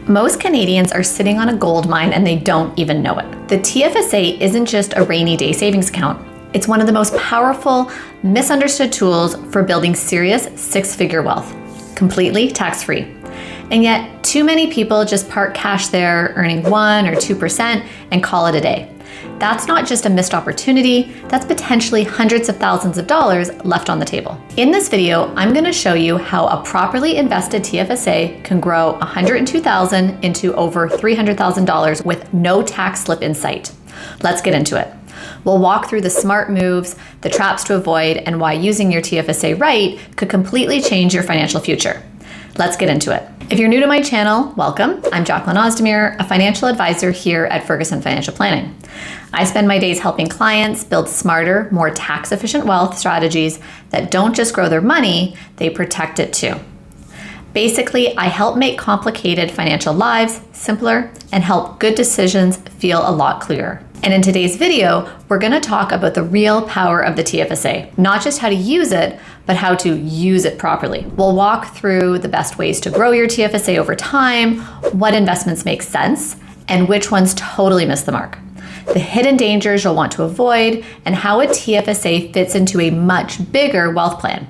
Most Canadians are sitting on a gold mine and they don't even know it. The TFSA isn't just a rainy day savings account. It's one of the most powerful, misunderstood tools for building serious six-figure wealth, completely tax-free. And yet, too many people just park cash there, earning 1 or 2% and call it a day. That's not just a missed opportunity, that's potentially hundreds of thousands of dollars left on the table. In this video, I'm going to show you how a properly invested TFSA can grow $102,000 into over $300,000 with no tax slip in sight. Let's get into it. We'll walk through the smart moves, the traps to avoid, and why using your TFSA right could completely change your financial future. Let's get into it. If you're new to my channel, welcome. I'm Jacqueline Ozdemir, a financial advisor here at Ferguson Financial Planning. I spend my days helping clients build smarter, more tax-efficient wealth strategies that don't just grow their money, they protect it too. Basically, I help make complicated financial lives simpler and help good decisions feel a lot clearer. And in today's video, we're going to talk about the real power of the TFSA, not just how to use it, but how to use it properly. We'll walk through the best ways to grow your TFSA over time, what investments make sense, and which ones totally miss the mark, the hidden dangers you'll want to avoid, and how a TFSA fits into a much bigger wealth plan.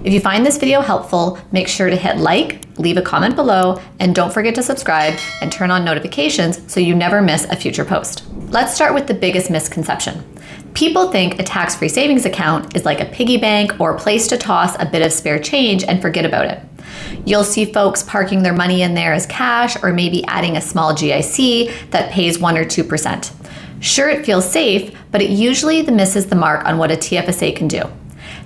If you find this video helpful, make sure to hit like, leave a comment below, and don't forget to subscribe and turn on notifications so you never miss a future post. Let's start with the biggest misconception. People think a tax-free savings account is like a piggy bank or a place to toss a bit of spare change and forget about it. You'll see folks parking their money in there as cash or maybe adding a small GIC that pays 1 or 2%. Sure, it feels safe, but it usually misses the mark on what a TFSA can do.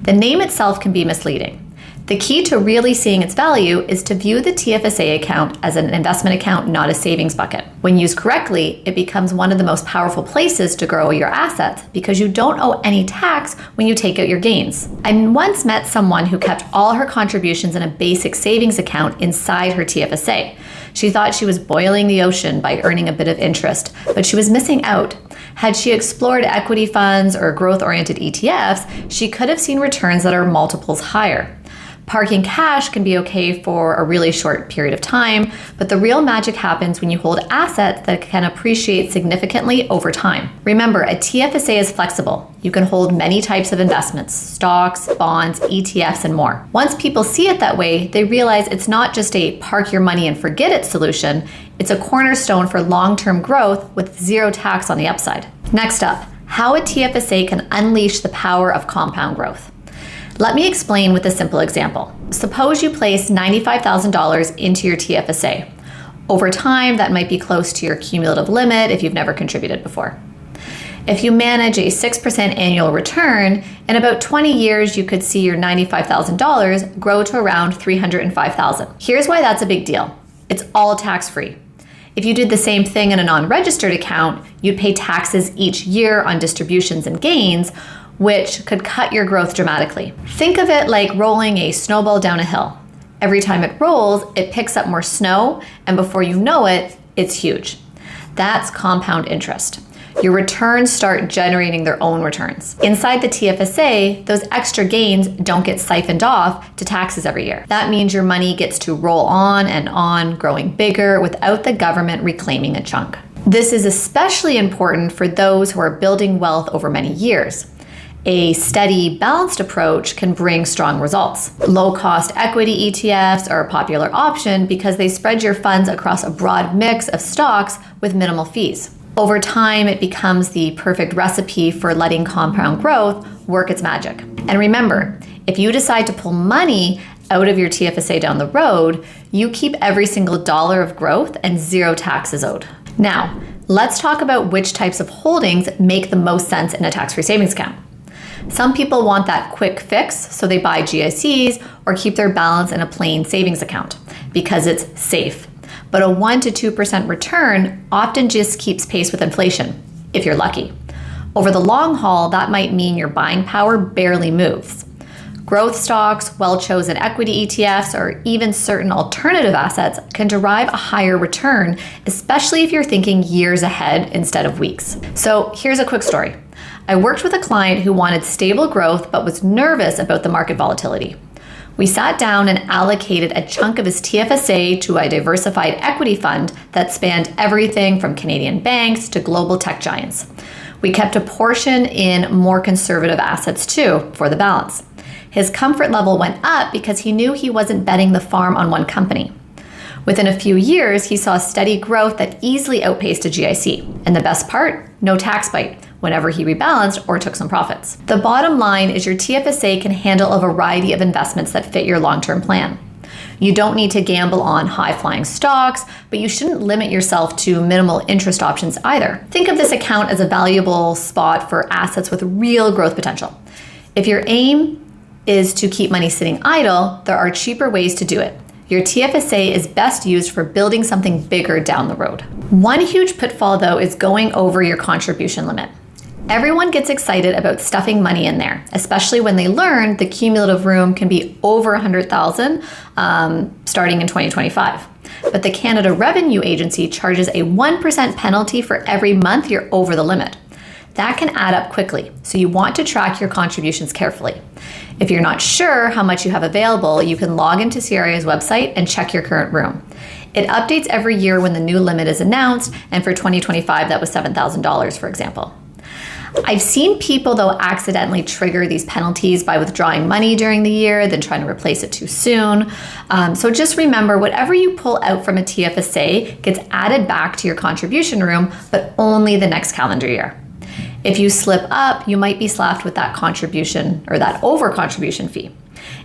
The name itself can be misleading. The key to really seeing its value is to view the TFSA account as an investment account, not a savings bucket. When used correctly, it becomes one of the most powerful places to grow your assets because you don't owe any tax when you take out your gains. I once met someone who kept all her contributions in a basic savings account inside her TFSA. She thought she was boiling the ocean by earning a bit of interest, but she was missing out. Had she explored equity funds or growth-oriented ETFs, she could have seen returns that are multiples higher. Parking cash can be okay for a really short period of time, but the real magic happens when you hold assets that can appreciate significantly over time. Remember, a TFSA is flexible. You can hold many types of investments, stocks, bonds, ETFs, and more. Once people see it that way, they realize it's not just a park your money and forget it solution, it's a cornerstone for long-term growth with zero tax on the upside. Next up, how a TFSA can unleash the power of compound growth. Let me explain with a simple example. Suppose you place $95,000 into your TFSA. Over time, that might be close to your cumulative limit if you've never contributed before. If you manage a 6% annual return, in about 20 years, you could see your $95,000 grow to around $305,000. Here's why that's a big deal. It's all tax-free. If you did the same thing in a non-registered account, you'd pay taxes each year on distributions and gains, which could cut your growth dramatically. Think of it like rolling a snowball down a hill. Every time it rolls, it picks up more snow, and before you know it, it's huge. That's compound interest. Your returns start generating their own returns. Inside the TFSA, those extra gains don't get siphoned off to taxes every year. That means your money gets to roll on, growing bigger without the government reclaiming a chunk. This is especially important for those who are building wealth over many years. A steady, balanced approach can bring strong results. Low-cost equity ETFs are a popular option because they spread your funds across a broad mix of stocks with minimal fees. Over time, it becomes the perfect recipe for letting compound growth work its magic. And remember, if you decide to pull money out of your TFSA down the road, you keep every single dollar of growth and zero taxes owed. Now, let's talk about which types of holdings make the most sense in a tax-free savings account. Some people want that quick fix, so they buy GICs or keep their balance in a plain savings account because it's safe. But a 1 to 2% return often just keeps pace with inflation, if you're lucky. Over the long haul, that might mean your buying power barely moves. Growth stocks, well-chosen equity ETFs, or even certain alternative assets can derive a higher return, especially if you're thinking years ahead instead of weeks. So here's a quick story. I worked with a client who wanted stable growth but was nervous about the market volatility. We sat down and allocated a chunk of his TFSA to a diversified equity fund that spanned everything from Canadian banks to global tech giants. We kept a portion in more conservative assets too, for the balance. His comfort level went up because he knew he wasn't betting the farm on one company. Within a few years, he saw steady growth that easily outpaced a GIC. And the best part, no tax bite whenever he rebalanced or took some profits. The bottom line is your TFSA can handle a variety of investments that fit your long-term plan. You don't need to gamble on high-flying stocks, but you shouldn't limit yourself to minimal interest options either. Think of this account as a valuable spot for assets with real growth potential. If your aim is to keep money sitting idle, there are cheaper ways to do it. Your TFSA is best used for building something bigger down the road. One huge pitfall, though, is going over your contribution limit. Everyone gets excited about stuffing money in there, especially when they learn the cumulative room can be over $100,000 starting in 2025. But the Canada Revenue Agency charges a 1% penalty for every month you're over the limit. That can add up quickly, so you want to track your contributions carefully. If you're not sure how much you have available, you can log into CRA's website and check your current room. It updates every year when the new limit is announced, and for 2025 that was $7,000, for example. I've seen people, though, accidentally trigger these penalties by withdrawing money during the year, then trying to replace it too soon. So just remember, whatever you pull out from a TFSA gets added back to your contribution room, but only the next calendar year. If you slip up, you might be slapped with that contribution or that over-contribution fee.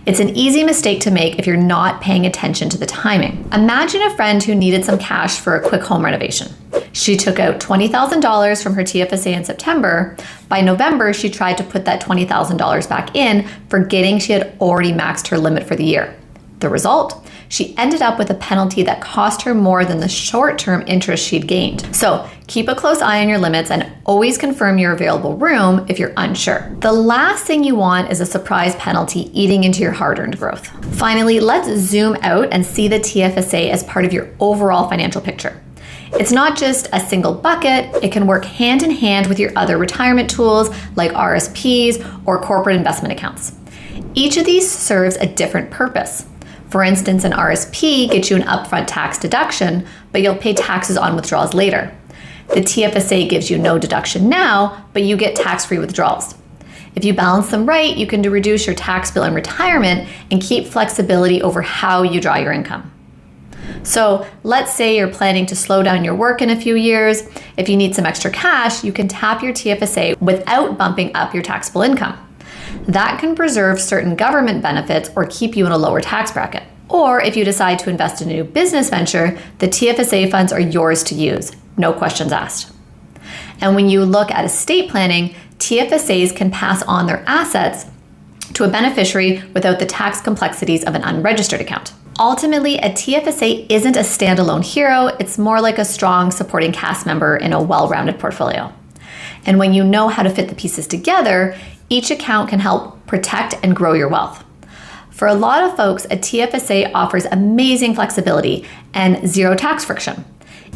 It's an easy mistake to make if you're not paying attention to the timing. Imagine a friend who needed some cash for a quick home renovation. She took out $20,000 from her TFSA in September. By November, she tried to put that $20,000 back in, forgetting she had already maxed her limit for the year. The result? She ended up with a penalty that cost her more than the short-term interest she'd gained. So keep a close eye on your limits and always confirm your available room if you're unsure. The last thing you want is a surprise penalty eating into your hard-earned growth. Finally, let's zoom out and see the TFSA as part of your overall financial picture. It's not just a single bucket, it can work hand in hand with your other retirement tools like RSPs or corporate investment accounts. Each of these serves a different purpose. For instance, an RSP gets you an upfront tax deduction, but you'll pay taxes on withdrawals later. The TFSA gives you no deduction now, but you get tax-free withdrawals. If you balance them right, you can reduce your tax bill in retirement and keep flexibility over how you draw your income. So let's say you're planning to slow down your work in a few years. If you need some extra cash, you can tap your TFSA without bumping up your taxable income. That can preserve certain government benefits or keep you in a lower tax bracket. Or if you decide to invest in a new business venture, the TFSA funds are yours to use, no questions asked. And when you look at estate planning, TFSAs can pass on their assets to a beneficiary without the tax complexities of an unregistered account. Ultimately, a TFSA isn't a standalone hero, it's more like a strong supporting cast member in a well-rounded portfolio. And when you know how to fit the pieces together, each account can help protect and grow your wealth. For a lot of folks, a TFSA offers amazing flexibility and zero tax friction.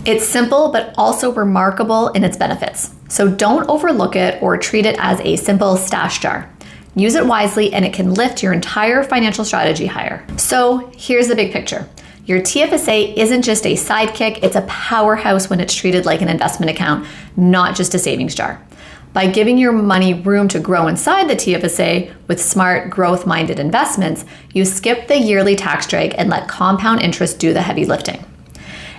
It's simple, but also remarkable in its benefits. So don't overlook it or treat it as a simple stash jar. Use it wisely and it can lift your entire financial strategy higher. So here's the big picture. Your TFSA isn't just a sidekick, it's a powerhouse when it's treated like an investment account, not just a savings jar. By giving your money room to grow inside the TFSA with smart, growth-minded investments, you skip the yearly tax drag and let compound interest do the heavy lifting.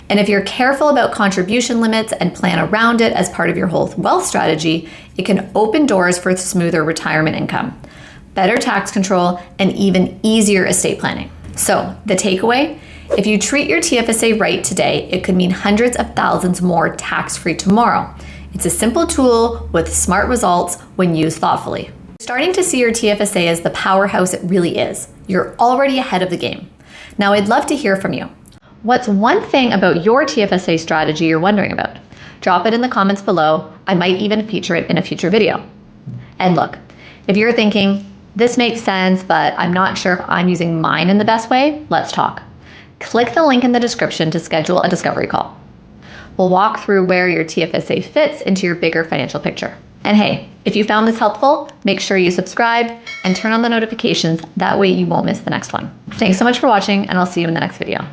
And if you're careful about contribution limits and plan around it as part of your whole wealth strategy, it can open doors for smoother retirement income, better tax control, and even easier estate planning. So the takeaway, if you treat your TFSA right today, it could mean hundreds of thousands more tax-free tomorrow. It's a simple tool with smart results when used thoughtfully. Starting to see your TFSA as the powerhouse it really is. You're already ahead of the game. Now I'd love to hear from you. What's one thing about your TFSA strategy you're wondering about? Drop it in the comments below. I might even feature it in a future video. And look, if you're thinking, this makes sense, but I'm not sure if I'm using mine in the best way, let's talk. Click the link in the description to schedule a discovery call. We'll walk through where your TFSA fits into your bigger financial picture. And hey, if you found this helpful, make sure you subscribe and turn on the notifications. That way you won't miss the next one. Thanks so much for watching, and I'll see you in the next video.